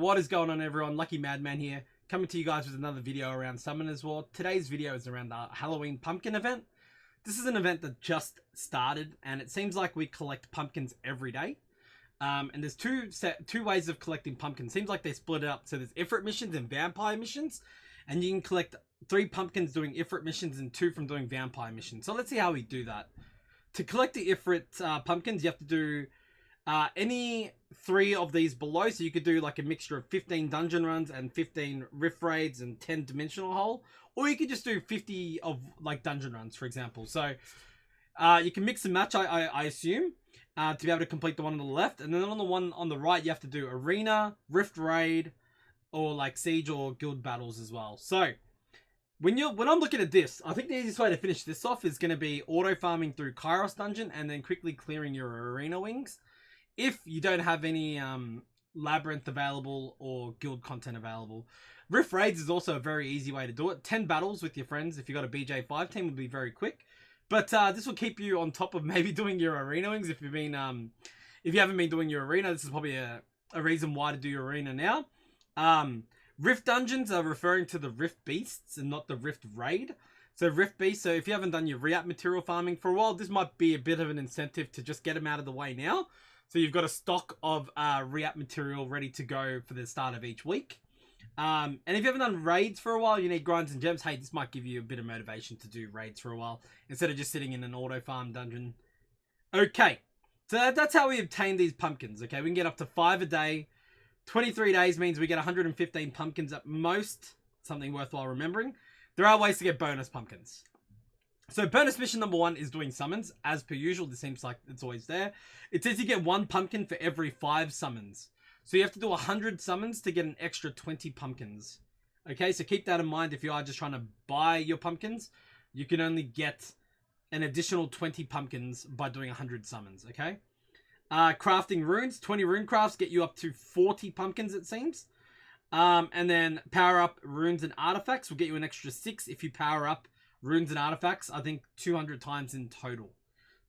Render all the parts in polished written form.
What is going on, everyone? Lucky Madman here, coming to you guys with another video around Summoners War. Today's video is around the Halloween pumpkin event. This is an event that just started, and it seems like we collect pumpkins every day. And there's two ways of collecting pumpkins. Seems like they split it up. So there's Ifrit missions and vampire missions, and you can collect 3 pumpkins doing Ifrit missions and 2 from doing vampire missions. So let's see how we do that. To collect the Ifrit pumpkins, you have to do any 3 of these below. So you could do like a mixture of 15 dungeon runs and 15 rift raids and 10 dimensional hole, or you could just do 50 of like dungeon runs, for example. So you can mix and match, I assume, to be able to complete the one on the left. And then on the one on the right, you have to do arena, rift raid, or like siege or guild battles as well. So when I'm looking at this, I think the easiest way to finish this off is going to be auto farming through Kairos dungeon and then quickly clearing your arena wings. If you don't have any labyrinth available or guild content available. Rift raids is also a very easy way to do it. 10 battles with your friends if you got a BJ5 team would be very quick. But this will keep you on top of maybe doing your arena wings. If you haven't been doing your arena, this is probably a reason why to do your arena now. Rift dungeons are referring to the rift beasts and not the rift raid. So rift beasts, so if you haven't done your reap material farming for a while, this might be a bit of an incentive to just get them out of the way now. So you've got a stock of reap material ready to go for the start of each week. And if you haven't done raids for a while, you need grinds and gems. Hey, this might give you a bit of motivation to do raids for a while instead of just sitting in an auto farm dungeon. Okay, so that's how we obtain these pumpkins. Okay, we can get up to 5 a day. 23 days means we get 115 pumpkins at most. Something worthwhile remembering. There are ways to get bonus pumpkins. So bonus mission number 1 is doing summons. As per usual, this seems like it's always there. It says you get 1 pumpkin for every 5 summons. So you have to do 100 summons to get an extra 20 pumpkins. Okay, so keep that in mind. If you are just trying to buy your pumpkins, you can only get an additional 20 pumpkins by doing 100 summons, okay? Crafting runes, 20 rune crafts get you up to 40 pumpkins, it seems. And then power up runes and artifacts will get you an extra 6 if you power up runes and artifacts, I think 200 times in total.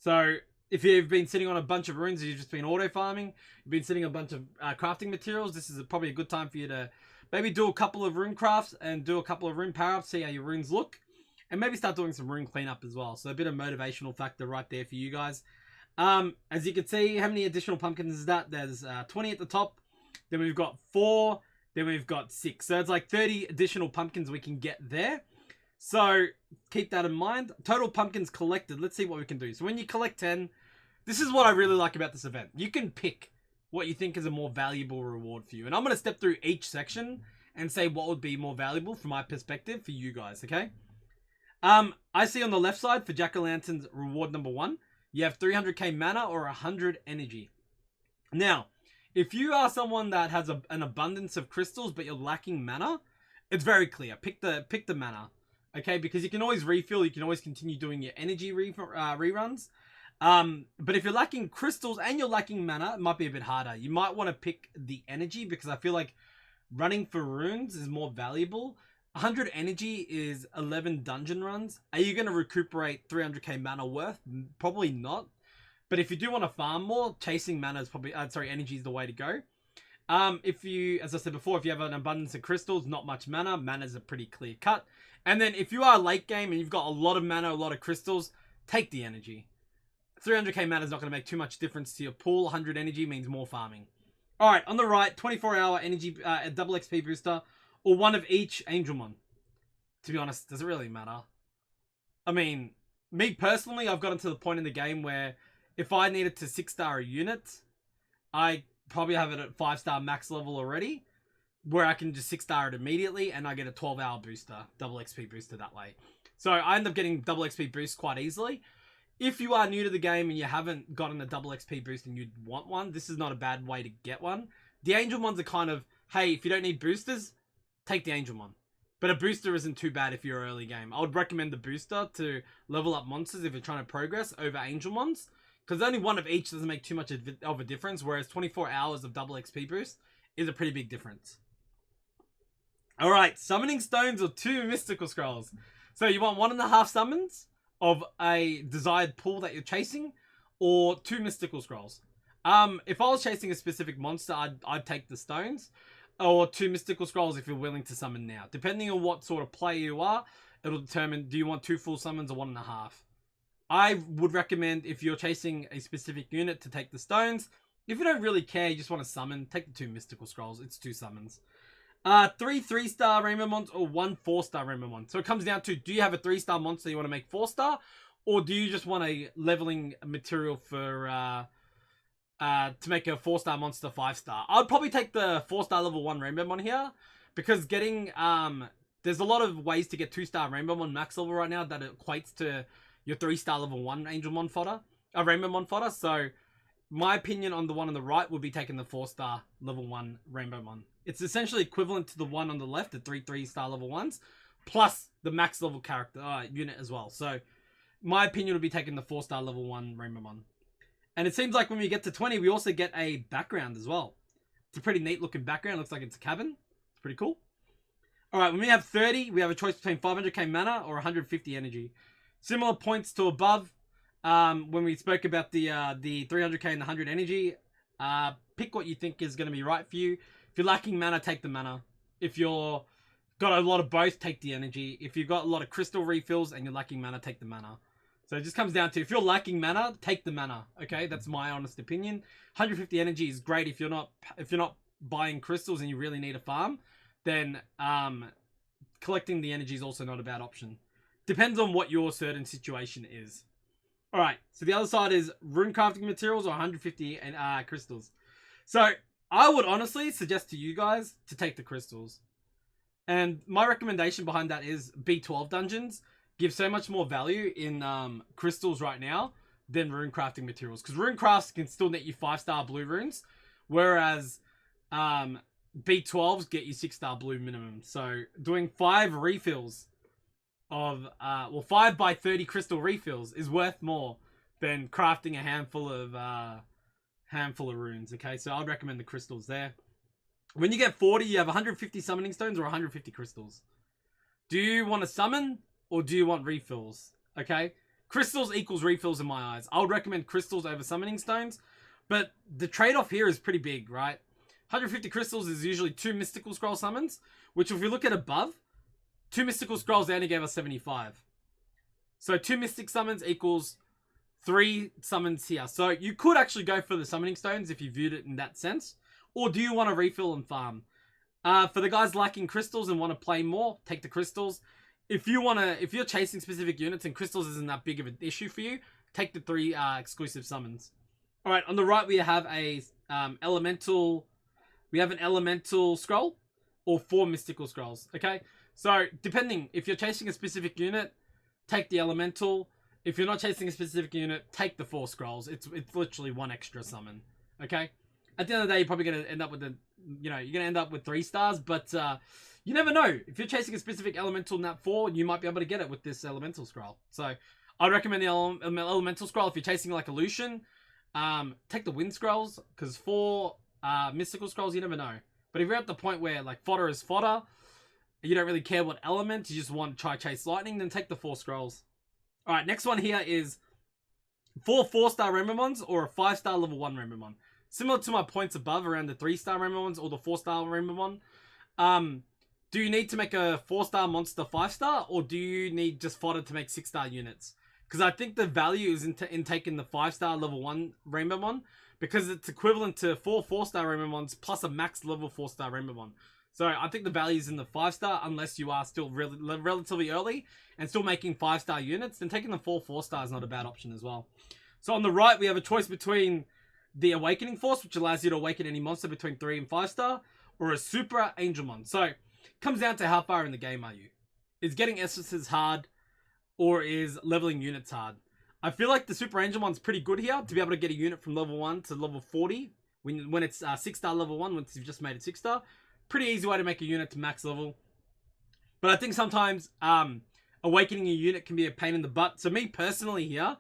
So if you've been sitting on a bunch of runes, you've just been auto farming, you've been sitting on a bunch of crafting materials, this is probably a good time for you to maybe do a couple of rune crafts and do a couple of rune power ups, see how your runes look, and maybe start doing some rune cleanup as well. So a bit of motivational factor right there for you guys. As you can see, how many additional pumpkins is that? There's 20 at the top, then we've got 4, then we've got 6. So it's like 30 additional pumpkins we can get there. So keep that in mind. Total pumpkins collected. Let's see what we can do. So when you collect 10, this is what I really like about this event. You can pick what you think is a more valuable reward for you. And I'm going to step through each section and say what would be more valuable from my perspective for you guys, okay? I see on the left side for Jack-o'-lanterns reward number 1, you have 300k mana or 100 energy. Now, if you are someone that has an abundance of crystals but you're lacking mana, it's very clear. Pick the mana. Okay, because you can always refill, you can always continue doing your energy reruns. But if you're lacking crystals and you're lacking mana, it might be a bit harder. You might want to pick the energy because I feel like running for runes is more valuable. 100 energy is 11 dungeon runs. Are you going to recuperate 300k mana worth? Probably not. But if you do want to farm more, chasing mana is probably, energy is the way to go. If you, as I said before, if you have an abundance of crystals, not much mana, mana's a pretty clear cut. And then if you are late game and you've got a lot of mana, a lot of crystals, take the energy. 300k mana is not going to make too much difference to your pool. 100 energy means more farming. All right, on the right, 24-hour energy, double XP booster, or one of each Angelmon. To be honest, does it really matter? I mean, me personally, I've gotten to the point in the game where if I needed to 6-star a unit, I probably have it at 5-star max level already, where I can just 6-star it immediately and I get a 12-hour booster, double XP booster that way. So I end up getting double XP boost quite easily. If you are new to the game and you haven't gotten a double XP boost and you want one, this is not a bad way to get one. The Angelmons are kind of, hey, if you don't need boosters, take the Angelmon. But a booster isn't too bad if you're early game. I would recommend the booster to level up monsters if you're trying to progress over Angelmons, because only one of each doesn't make too much of a difference, whereas 24 hours of double XP boost is a pretty big difference. Alright, summoning stones or 2 mystical scrolls. So you want 1.5 summons of a desired pool that you're chasing, or 2 mystical scrolls. If I was chasing a specific monster, I'd take the stones. or 2 mystical scrolls if you're willing to summon now. Depending on what sort of player you are, it'll determine, do you want 2 full summons or 1.5? I would recommend, if you're chasing a specific unit, to take the stones. If you don't really care, you just want to summon, take the 2 mystical scrolls. It's 2 summons. 3 3-star Rainbow Mons or 1 4-star Rainbow Mon. So it comes down to, do you have a 3-star monster you want to make 4-star? Or do you just want a leveling material for to make a 4-star monster 5-star? I'd probably take the 4-star level 1 Rainbow Mon here, because getting there's a lot of ways to get 2-star Rainbow Mon max level right now that equates to your 3-star level 1 Angel Mon fodder, Rainbow Mon fodder. So my opinion on the one on the right would be taking the 4-star level 1 Rainbow Mon. It's essentially equivalent to the one on the left, the 3-star level 1s, plus the max level character unit as well. So my opinion would be taking the 4-star level 1 Rainbow Mon. And it seems like when we get to 20, we also get a background as well. It's a pretty neat looking background. Looks like it's a cabin. It's pretty cool. All right, when we have 30, we have a choice between 500k mana or 150 energy. Similar points to above. When we spoke about the 300k and the 100 energy, pick what you think is going to be right for you. If you're lacking mana, take the mana. If you're got a lot of both, take the energy. If you've got a lot of crystal refills and you're lacking mana, take the mana. So it just comes down to, if you're lacking mana, take the mana. Okay, that's my honest opinion. 150 energy is great if you're not buying crystals and you really need a farm. Then collecting the energy is also not a bad option. Depends on what your certain situation is. All right, so the other side is rune crafting materials or 150 and crystals. So I would honestly suggest to you guys to take the crystals. And my recommendation behind that is B12 dungeons give so much more value in crystals right now than rune crafting materials. Because rune crafts can still net you 5-star blue runes, whereas B12s get you 6-star blue minimum. So doing 5 refills of 5 by 30 crystal refills is worth more than crafting a handful of runes. Okay, so I'd recommend the crystals there. When you get 40, you have 150 summoning stones or 150 crystals. Do you want to summon or do you want refills? Okay, crystals equals refills in my eyes. I would recommend crystals over summoning stones, but the trade-off here is pretty big, right? 150 crystals is usually 2 mystical scroll summons, which if we look at above, 2 mystical scrolls, they only gave us 75. So 2 mystic summons equals 3 summons here. So you could actually go for the summoning stones if you viewed it in that sense. Or do you want to refill and farm? For the guys lacking crystals and want to play more, take the crystals. If you're chasing specific units and crystals isn't that big of an issue for you, take the 3 exclusive summons. All right, on the right we have a elemental. We have an elemental scroll or 4 mystical scrolls. Okay, so depending, if you're chasing a specific unit, take the elemental. If you're not chasing a specific unit, take the 4 scrolls. It's literally 1 extra summon. Okay. At the end of the day, you're probably going to end up with you're going to end up with 3 stars, but you never know. If you're chasing a specific elemental in that 4, you might be able to get it with this elemental scroll. So I'd recommend the elemental scroll. If you're chasing like a Lucian, take the wind scrolls, because 4 mystical scrolls, you never know. But if you're at the point where like fodder is fodder, you don't really care what element, you just want to try chase lightning, then take the 4 scrolls. All right, next one here is 4 4-star Rainbow Mons or a 5-star level 1 Rainbow Mon. Similar to my points above around the 3-star Rainbow Mons or the 4-star Rainbow Mon. Do you need to make a 4-star monster 5-star, or do you need just fodder to make 6-star units? Because I think the value is in taking the 5-star level 1 Rainbow Mon, because it's equivalent to 4 4-star Rainbow Mons plus a max level 4-star Rainbow Mon. So I think the value is in the 5-star, unless you are still relatively early and still making 5-star units. Then taking the 4 4-star is not a bad option as well. So on the right, we have a choice between the Awakening Force, which allows you to awaken any monster between 3 and 5-star, or a Super Angel Mon. So it comes down to how far in the game are you. Is getting essences hard, or is leveling units hard? I feel like the Super Angel Mon's pretty good here to be able to get a unit from level 1 to level 40 when it's 6-star level 1, once you've just made it 6-star. Pretty easy way to make a unit to max level. But I think sometimes awakening a unit can be a pain in the butt. So me personally here,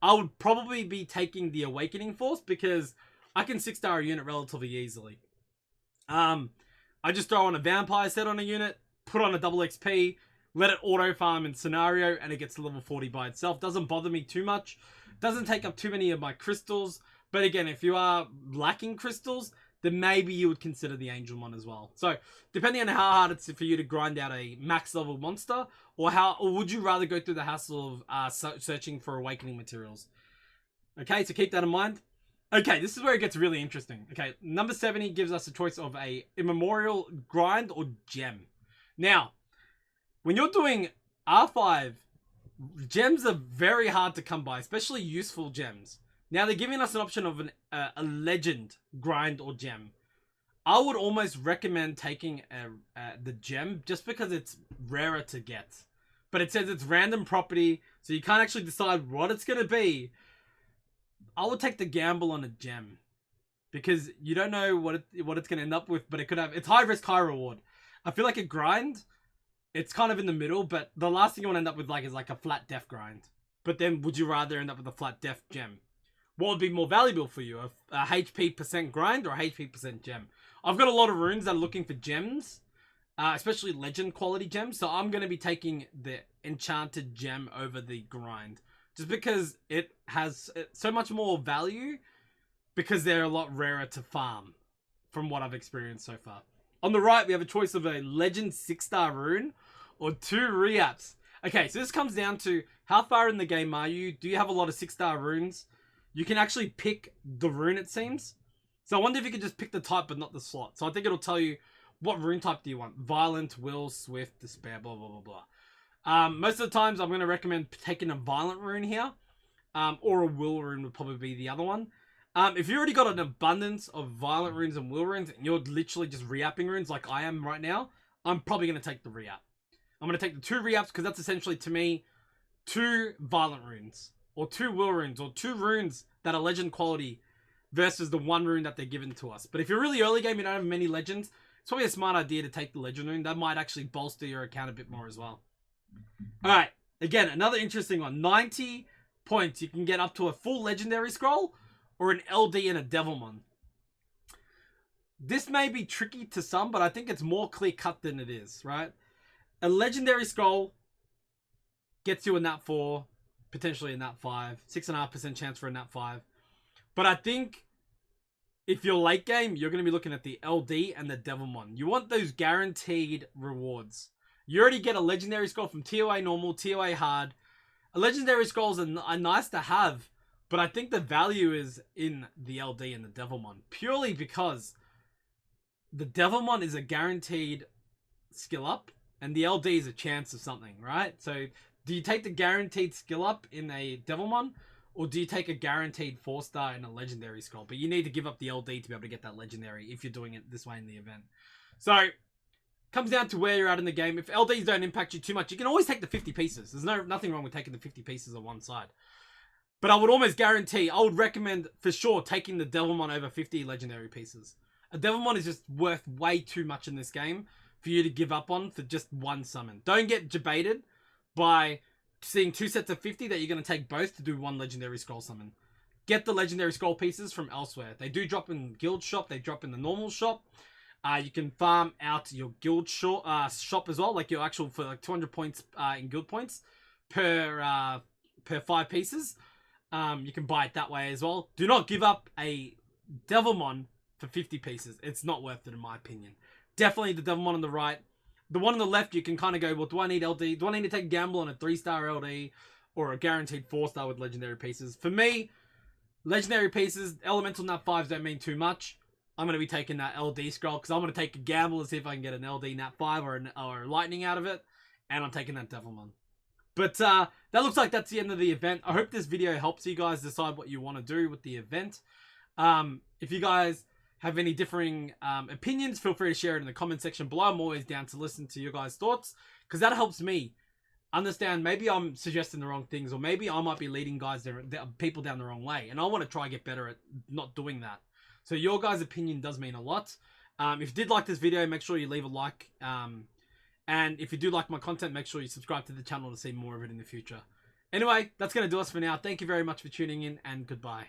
I would probably be taking the Awakening Force, because I can 6-star a unit relatively easily. I just throw on a Vampire set on a unit, put on a double XP, let it auto farm in scenario, and it gets to level 40 by itself. Doesn't bother me too much. Doesn't take up too many of my crystals. But again, if you are lacking crystals, then maybe you would consider the Angelmon as well. So, depending on how hard it's for you to grind out a max level monster, or would you rather go through the hassle of searching for awakening materials? Okay, so keep that in mind. Okay, this is where it gets really interesting. Okay, number 70 gives us a choice of a immemorial grind or gem. Now, when you're doing R5, gems are very hard to come by, especially useful gems. Now, they're giving us an option of a legend, grind, or gem. I would almost recommend taking the gem just because it's rarer to get. But it says it's random property, so you can't actually decide what it's going to be. I would take the gamble on a gem because you don't know what it's going to end up with, but it's high risk, high reward. I feel like a grind, it's kind of in the middle, but the last thing you want to end up with is like a flat death grind. But then would you rather end up with a flat death gem? What would be more valuable for you? A HP % grind or a HP % gem? I've got a lot of runes that are looking for gems, especially legend quality gems. So I'm going to be taking the enchanted gem over the grind. Just because it has so much more value because they're a lot rarer to farm from what I've experienced so far. On the right, we have a choice of a legend 6-star rune or 2 re-ups. Okay, so this comes down to how far in the game are you? Do you have a lot of 6-star runes? You can actually pick the rune, it seems. So I wonder if you could just pick the type, but not the slot. So I think it'll tell you what rune type do you want. Violent, will, swift, despair, blah, blah, blah, blah. Most of the times I'm going to recommend taking a violent rune here. Or a will rune would probably be the other one. If you already got an abundance of violent runes and will runes, and you're literally just re-upping runes like I am right now, I'm probably going to take the re-up. I'm going to take the 2 re-ups because that's essentially, to me, 2 violent runes. Or 2 will runes, or 2 runes that are legend quality versus the 1 rune that they're given to us. But if you're really early game, you don't have many legends, it's probably a smart idea to take the legend rune. That might actually bolster your account a bit more as well. Alright, again, another interesting one. 90 points, you can get up to a full legendary scroll, or an LD and a Devilmon. This may be tricky to some, but I think it's more clear-cut than it is, right? A legendary scroll gets you a nat 4, potentially a nat 5, 6.5% chance for a nat 5. But I think if you're late game, you're going to be looking at the LD and the Devilmon. You want those guaranteed rewards. You already get a legendary scroll from TOA normal, TOA hard. A legendary scrolls are nice to have, but I think the value is in the LD and the Devilmon. Purely because the Devilmon is a guaranteed skill up, and the LD is a chance of something, right? So do you take the guaranteed skill up in a Devilmon, or do you take a guaranteed 4-star in a legendary scroll? But you need to give up the LD to be able to get that legendary if you're doing it this way in the event. So, comes down to where you're at in the game. If LDs don't impact you too much, you can always take the 50 pieces. There's nothing wrong with taking the 50 pieces on one side. But I would almost guarantee, I would recommend for sure taking the Devilmon over 50 legendary pieces. A Devilmon is just worth way too much in this game for you to give up on for just one summon. Don't get debated by seeing 2 sets of 50 that you're going to take both to do 1 legendary scroll summon. Get the legendary scroll pieces from elsewhere. They do drop in guild shop. They drop in the normal shop. You can farm out your guild shop as well, like your actual for like 200 points in guild points per 5 pieces. You can buy it that way as well. Do not give up a Devilmon for 50 pieces. It's not worth it in my opinion. Definitely the Devilmon on the right. The one on the left, you can kind of go, well, do I need LD? Do I need to take a gamble on a 3-star LD or a guaranteed 4-star with legendary pieces? For me, legendary pieces, elemental nat 5s don't mean too much. I'm going to be taking that LD scroll because I'm going to take a gamble and see if I can get an LD nat 5 or a lightning out of it. And I'm taking that Devilmon. But that looks like that's the end of the event. I hope this video helps you guys decide what you want to do with the event. If you guys have any differing opinions, feel free to share it in the comment section below. I'm always down to listen to your guys' thoughts because that helps me understand maybe I'm suggesting the wrong things, or maybe I might be leading people down the wrong way, and I want to try and get better at not doing that. So your guys' opinion does mean a lot. If you did like this video, make sure you leave a like. And if you do like my content, make sure you subscribe to the channel to see more of it in the future. Anyway, that's going to do us for now. Thank you very much for tuning in, and goodbye.